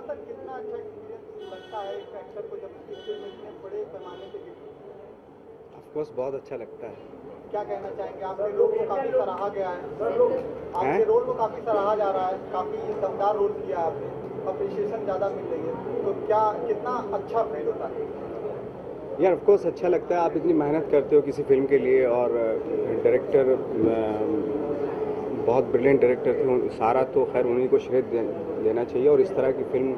Sir कितना अच्छा experience लगता है एक एक्टर को जब उसकी फिल्म इतने बड़े पैमाने पे हिट होती है? ऑफ कोर्स बहुत अच्छा लगता है। क्या कहना चाहेंगे? आपके रोल को काफी सराहा गया है, आपके रोल को काफी सराहा जा रहा है, काफी दमदार रोल किया है आपने, अप्रिशिएशन ज़्यादा मिल रही है, तो क्या कितना अच्छा फील होता है? यार ऑफ कोर्स अच्छा लगता है। आप इतनी मेहनत करते हो किसी फिल्म के लिए और डायरेक्टर बहुत ब्रिलियंट डायरेक्टर थे, सारा तो खैर उन्हीं को श्रेय देना चाहिए और इस तरह की फिल्म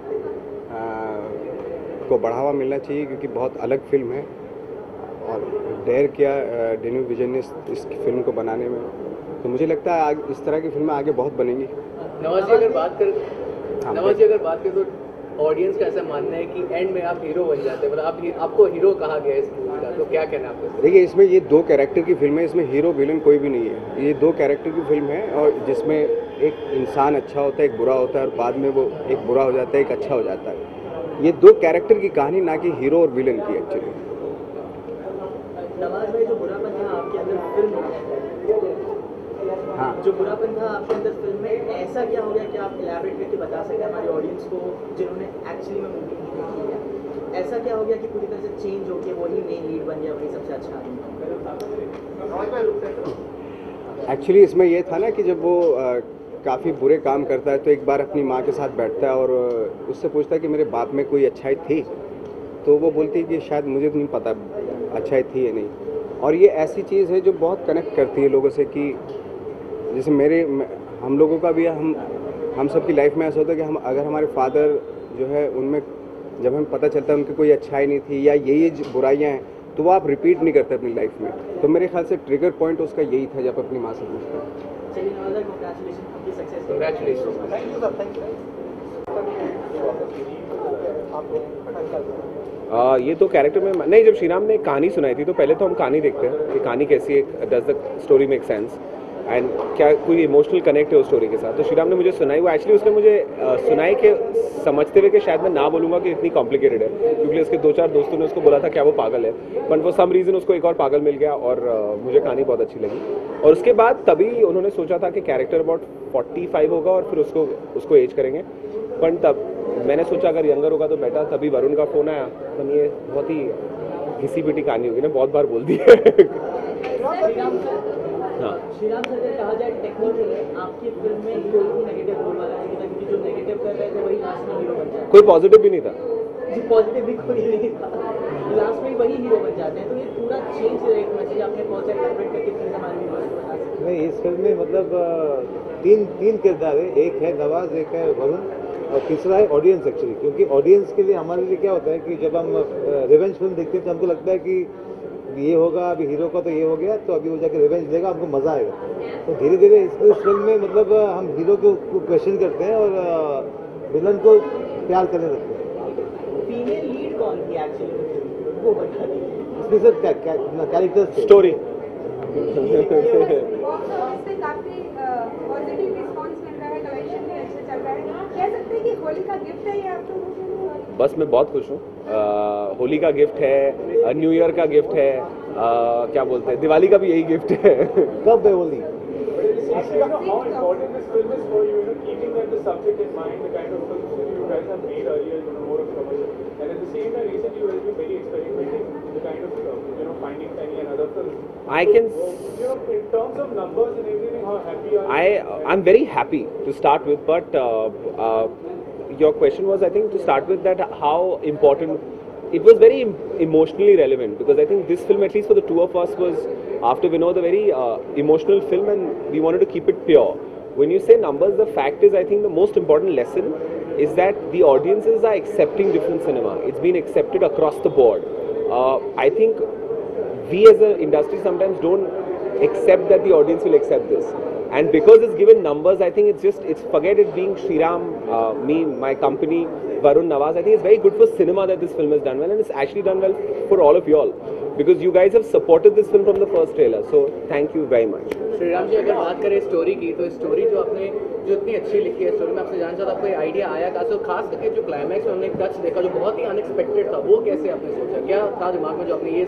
को बढ़ावा मिलना चाहिए क्योंकि बहुत अलग फिल्म है और डेयर किया डेनी विजन ने इस फिल्म को बनाने में, तो मुझे लगता है इस तरह की फिल्में आगे बहुत बनेंगी। नवाज जी अगर बात करें तो ऑडियंस का ऐसा मानना है कि एंड में आप हीरो बन जाते हैं, मतलब आपको हीरो कहा गया है इस मूवी का, तो क्या कहना है आपको? देखिए इसमें ये दो कैरेक्टर की फिल्म है, इसमें हीरो विलन कोई भी नहीं है, ये दो कैरेक्टर की फिल्म है और जिसमें एक इंसान अच्छा होता है एक बुरा होता है और बाद में वो एक बुरा हो जाता है एक अच्छा हो जाता है। ये दो कैरेक्टर की कहानी ना कि हीरो और विलन की एक्चुअली। नवाज भाई जो बुरापन था आपके अंदर फिल्म हाँ, जो बुरापन था आपके अंदर फिल्म में, ऐसा क्या हो गया कि आप इलैबोरेट करके बता सकें हमारी ऑडियंस को जिन्होंने एक्चुअली में मूवी नहीं देखी है, ऐसा क्या हो गया कि पूरी तरह से चेंज होकर वही मेन लीड बन गया, वही सबसे अच्छा आदमी? एक्चुअली इसमें ये था ना कि जब वो काफ़ी बुरे काम करता है तो एक बार अपनी माँ के साथ बैठता है और उससे पूछता है कि मेरे बाप में कोई अच्छाई थी, तो वो बोलती है कि शायद मुझे नहीं पता अच्छाई थी या नहीं। और ये ऐसी चीज़ है जो बहुत कनेक्ट करती है लोगों से कि जैसे हम लोगों का भी हम सब की लाइफ में ऐसा होता है कि हम अगर हमारे फादर जो है उनमें जब हमें पता चलता है उनकी कोई अच्छाई नहीं थी या ये बुराइयां हैं तो वो आप रिपीट नहीं करते अपनी लाइफ में, तो मेरे ख्याल से ट्रिगर पॉइंट उसका यही था जब अपनी माँ से पूछता है। चलिए नवाज भाई, congratulation, congratulation. Thank you sir, thank you. ये तो कैरेक्टर में नहीं, जब श्रीराम ने कहानी सुनाई थी तो पहले तो हम कहानी देखते हैं कि कहानी कैसी है, does the story make sense and क्या कोई इमोशनल कनेक्ट है उस स्टोरी के साथ। तो श्रीराम ने मुझे सुनाई, वो एक्चुअली उसने मुझे सुनाई के समझते हुए कि शायद मैं ना बोलूँगा कि इतनी कॉम्प्लिकेटेड है, क्योंकि उसके 2-4 दोस्तों ने उसको बोला था क्या वो पागल है, बट वो सम रीज़न उसको एक और पागल मिल गया और मुझे कहानी बहुत अच्छी लगी। और उसके बाद तभी उन्होंने सोचा था कि कैरेक्टर अबाउट 45 होगा और फिर उसको एज करेंगे, पर तब मैंने सोचा अगर यंगर होगा तो बेटर, तभी वरुण का फ़ोन आया। तो ये बहुत ही घिसी पिटी कहानी होगी ना, बहुत बार बोल दी है। हाँ, श्रीराम सर ने कहा जाए टेक्निकल है, आपकी फिल्म में कोई भी नेगेटिव रोल वाला नहीं था, क्योंकि जो नेगेटिव कर रहे थे वही लास्ट में हीरो बन जाते हैं। कोई पॉजिटिव भी नहीं था जी, पॉजिटिव भी कोई नहीं था, लास्ट में वही हीरो बन जाते हैं। तो ये पूरा चेंज एक मैसेज आपने बहुत सारे इलैबोरेट करके प्लीज हमारे व्यूअर्स को बता सकते हैं? नहीं, इस फिल्म में मतलब तीन किरदार है, एक है नवाज, एक है वरुण और तीसरा है ऑडियंस एक्चुअली। क्योंकि ऑडियंस के लिए हमारे लिए क्या होता है कि जब हम रिवेंज फिल्म देखते हैं तो हमको लगता है कि ये होगा, अभी हीरो का तो ये हो गया तो अभी वो जाके रिवेंज देगा, हमको मज़ा आएगा। तो धीरे धीरे इस फिल्म में मतलब हम हीरो को क्वेश्चन करते हैं और विलन को प्यार करने लगते हैं। फीमेल लीड कौन थी एक्चुअली, वो बता दीजिए। इसमें सर कैरेक्टर्स स्टोरी। काफी पॉजिटिव रिस्पांस मिल रहा है, कलेक्शन भी अच्छा चल रहा है, कह सकते हैं कि होली का गिफ्ट है ये आपको? बस मैं बहुत खुश हूँ। होली का गिफ्ट है, न्यू ईयर का गिफ्ट है, क्या बोलते हैं, दिवाली का भी यही गिफ्ट है। कब है Holi? I can. In terms of numbers and everything, how happy are you? I'm very happy to start with, but your question was, I think, to start with that how important. It was very emotionally relevant because I think this film, at least for the two of us, was after Vinod a very emotional film, and we wanted to keep it pure. When you say numbers, the fact is, I think the most important lesson is that the audiences are accepting different cinema. It's been accepted across the board. I think we as an industry sometimes don't accept that the audience will accept this, and because it's given numbers, I think it's forget it being Shriram, me, my company, Varun, Nawaz. I think it's very good for cinema that this film has done well, and it's actually done well for all of you all because you guys have supported this film from the first trailer, so thank you very much. Shriram ji, अगर बात करें story की, तो story जो आपने जो इतनी अच्छी लिखी है, स्टोरी में आपसे जानना चाहता आपको आइडिया आया कहाँ से? खास करके जो क्लाइमैक्स में हमने एक टच देखा जो बहुत ही अनएक्सपेक्टेड था, वो कैसे आपने सोचा, क्या था दिमाग में जो आपने ये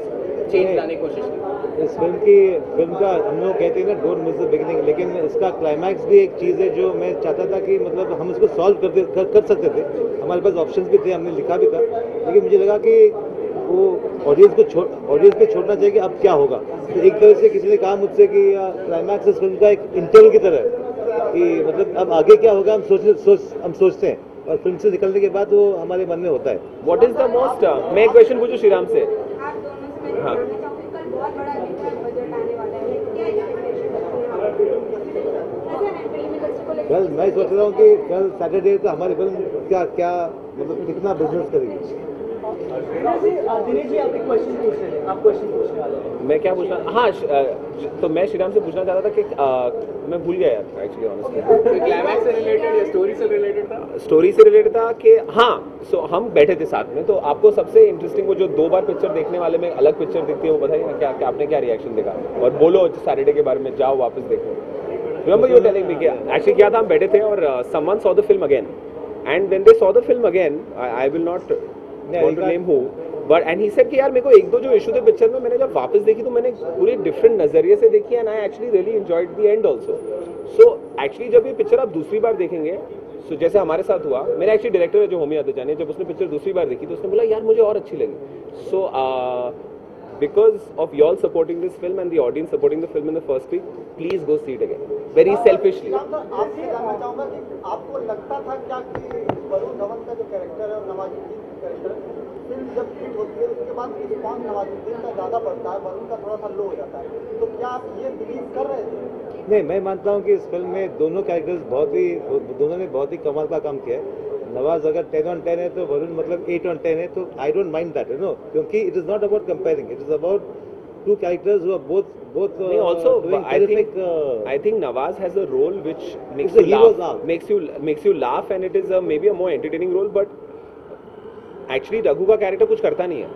चेंज लाने की कोशिश की? इस फिल्म का हम लोग कहते हैं ना डोंट मिस द बिगिनिंग, लेकिन इसका क्लाइमैक्स भी एक चीज़ है जो मैं चाहता था कि मतलब हम इसको सॉल्व कर सकते थे, हमारे पास ऑप्शंस भी थे, हमने लिखा भी था, लेकिन मुझे लगा कि वो ऑडियंस पे छोड़ना चाहिए कि अब क्या होगा। तो एक तरह से किसी ने कहा मुझसे कि क्लाइमैक्स इस फिल्म का एक इंटरव्यू की तरह है कि मतलब अब आगे क्या होगा हम सोचते हैं, और फिल्म से निकलने के बाद वो हमारे मन में होता है। व्हाट इज द मोस्ट मैं एक क्वेश्चन पूछूं श्रीराम से? आप दोनों से मैं हाँ। जानना चाहूँगी, कल बहुत बड़ा बजट आने वाला है, क्या एक्सपेक्टेशन रखते हैं फिल्मी इंडस्ट्री को लेकर? कल मैं सोच रहा हूँ कि कल सैटरडे तो हमारी फिल्म क्या मतलब कितना बिजनेस करेगी। दिनेश जी आप एक क्वेश्चन पूछ रहे थे, आप क्वेश्चन पूछने वाले थे। मैं क्या पूछना, हाँ तो मैं श्रीराम से पूछना चाहता था कि मैं भूल गया यार एक्चुअली ऑनेस्टली। क्लाइमैक्स से रिलेटेड या स्टोरी से रिलेटेड था? स्टोरी से रिलेटेड था कि हाँ, सो हम बैठे थे साथ में, तो आपको सबसे इंटरेस्टिंग वो जो 2 बार पिक्चर देखने वाले में अलग पिक्चर दिखती है, वो बताइए ना, क्या आपने क्या रिएक्शन देखा, और बोलो सैटरडे के बारे में, जाओ वापस देखो। रिमेंबर यू टेलिंग मी कि एक्चुअली क्या था, हम बैठे थे और someone saw the film again, and when they saw the film again, I will not want to name who, but and he said कि यार मेरे को 1-2 जो इशू थे पिक्चर में, मैंने जब वापस देखी तो मैंने पूरे डिफरेंट नजरिए से देखी, and I actually really enjoyed the end also. So actually जब ये पिक्चर आप दूसरी बार देखेंगे, सो जैसे हमारे साथ हुआ, मेरा एक्चुअली डायरेक्टर है जो होमी आदित्य, जब उसने पिक्चर दूसरी बार देखी तो उसने बोला यार मुझे और अच्छी लगी। सो because of y'all supporting this film and the audience supporting the film in the first week, please go see it again. Very selfishly. आपसे जानना चाहूँगा कि आपको लगता था क्या कि वरुण धवन का जो कैरेक्टर है और नवाजुद्दीन का कैरेक्टर, फिल्म जब हिट होती है उसके बाद रिस्पॉन्स नवाजुद्दीन का ज़्यादा बढ़ता है, वरुण का थोड़ा सा लो हो जाता है, तो क्या आप ये बिलीव कर रहे थे? नहीं, मैं मानता हूँ कि इस फिल्म में दोनों कैरेक्टर्स दोनों ने बहुत ही कमाल का काम किया है। नवाज अगर 10 on 10 है तो वरुण मतलब 8 on 10 है, तो I don't mind that, you know, क्योंकि it is not about comparing, it is about two characters who are both Also doing I terrific, think Nawaz has a role which makes It's a you hero's laugh, arc. makes you laugh, and it is maybe a more entertaining role, but actually Raghu का character कुछ करता नहीं है,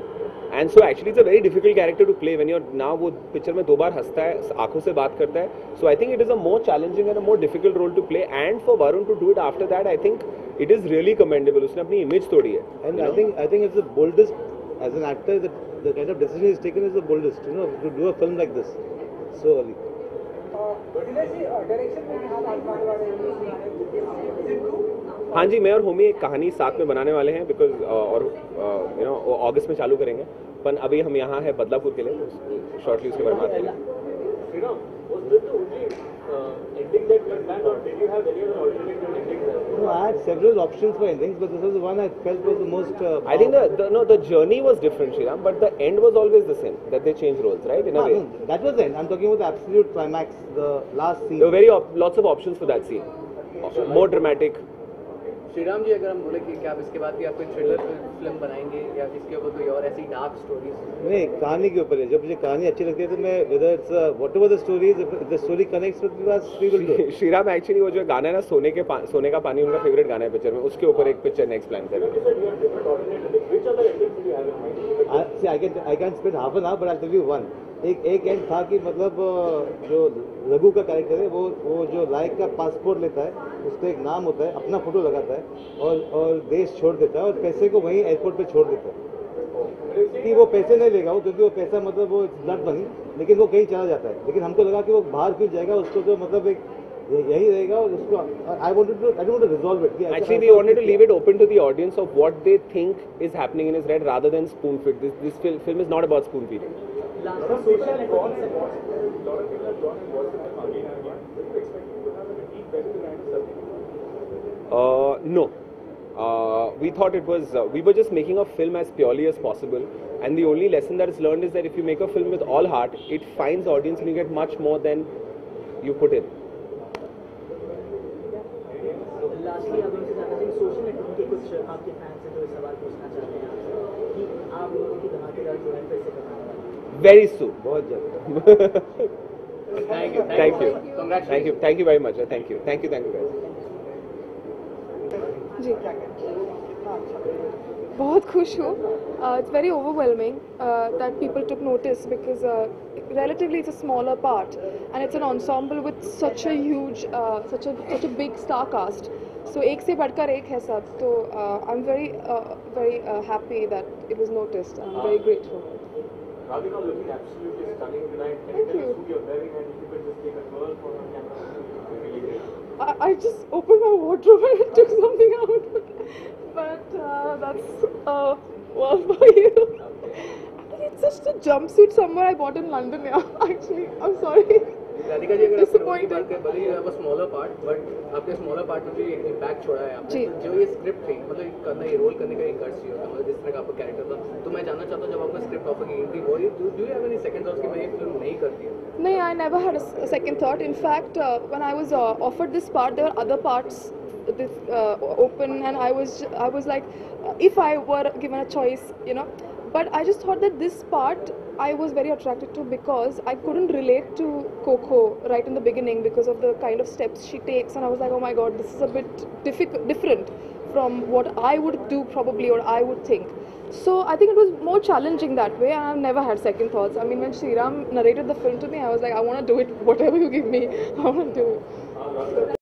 and so actually it's a very difficult character to play when you are now, वो picture में 2 बार हंसता है, आंखों से बात करता है, so I think it is a more challenging and a more difficult role to play, and for Varun to do it after that I think it is really commendable. उसने अपनी इमेज तोड़ी है, and I think it's the boldest as an actor, the kind of decision he's taken is the boldest, you know, to do a film like this so early. हाँ जी, मैं और होमी एक कहानी साथ में बनाने वाले हैं, बिकॉज और यू नो अगस्त में चालू करेंगे, पर अभी हम यहाँ हैं बदलापुर के लिए, शॉर्टली उसके बारे में बात करेंगे। No, I had several options for endings, but this was the one I felt was the most. I think the journey was different, Shriram, but the end was always the same. That they changed roles, right? In a way, No, that was the end. I'm talking about the absolute climax, the last scene. there were lots of options for that scene. More dramatic. Shriram ji, अगर हम बोले कि क्या आप इसके बाद भी आप कोई थ्रिलर फिल्म बनाएंगे या इसके ऊपर कोई और ऐसी डार्क स्टोरीज? नहीं, कहानी के ऊपर है। जब मुझे कहानी अच्छी लगती है तो मैं whether it's whatever the story is, if the story connects with us, we will do it. Shriram actually वो जो गाना है ना, सोने का पानी उनका फेवरेट गाना है पिक्चर में, उसके ऊपर एक पिक्चर नेक्स्ट प्लान कर रहे हैं। See, I can spend half an hour, but I'll tell you one. एक एंड था कि मतलब जो रघु का कैरेक्टर है वो जो लाइक का पासपोर्ट लेता है, उसका एक नाम होता है, अपना फोटो लगाता है और देश छोड़ देता है और पैसे को वहीं एयरपोर्ट पे छोड़ देता है कि वो पैसे नहीं लेगा, वो क्योंकि वो पैसा मतलब वो नॉट मनी, लेकिन वो कहीं चला जाता है। लेकिन हमको लगा कि वो बाहर क्यों जाएगा, उसको तो मतलब एक यही रहेगा और उसको I don't want to resolve it. Actually, we wanted to leave it open to the audience of what they think is happening in his head rather than spoon feed. This film is not about spoon feeding. No. We thought it was, we were just making a film as purely as possible, and the only lesson that is learned is that if you make a film with all heart, it finds audience and you get much more than you put in. Lastly आप उनसे जानना चाहिए, social network के कुछ आपके fans हैं जो इस सवाल पूछना चाहते हैं कि आप लोगों की धमाकेदार जो है फिर से बनाने वाले हैं। Very soon. बहुत जल्द। Thank you very much. Thank you guys. जी, बहुत खुश हूँ. It's very overwhelming that people took notice because relatively it's a smaller part and it's an ensemble with such a huge, such a big star cast. So एक से बढ़कर एक है सब. तो I'm very happy that it was noticed. I'm very grateful. Radhika looking absolutely stunning tonight. Can Thank you tell you. us who you're wearing and if you could just take a twirl for the camera? It would be really great. I just opened my wardrobe and took something out. But that's well for you. It's just a jumpsuit somewhere I bought in London, yeah. Actually, I'm sorry. Radhika ji, अगर आप role की Disappointing. बात करें, भले ही आप smaller part, but आपके smaller part में भी इम्पैक्ट छोड़ा है आपने। जी। तो जो ये स्क्रिप्ट थी, मतलब ये करना, ये रोल करने का एक गट्स चाहिए होता है, मतलब जिस तरह का आपका कैरेक्टर था। तो मैं जानना चाहता हूँ, जब आपको स्क्रिप्ट ऑफर की गई थी, वो do you have any second thoughts कि मैं ये फिल्म नहीं करती हूँ? No, I never had a second thought. In fact, when I was offered this part, there were other parts this open, and I was like, if I were given a choice, you know. But I just thought that this part I was very attracted to because I couldn't relate to Coco right in the beginning because of the kind of steps she takes, and I was like, oh my god, this is a bit different from what I would do probably, or I would think. So I think it was more challenging that way, and I've never had second thoughts. I mean, when Sriram narrated the film to me, I was like, I want to do it, whatever you give me, I want to do it.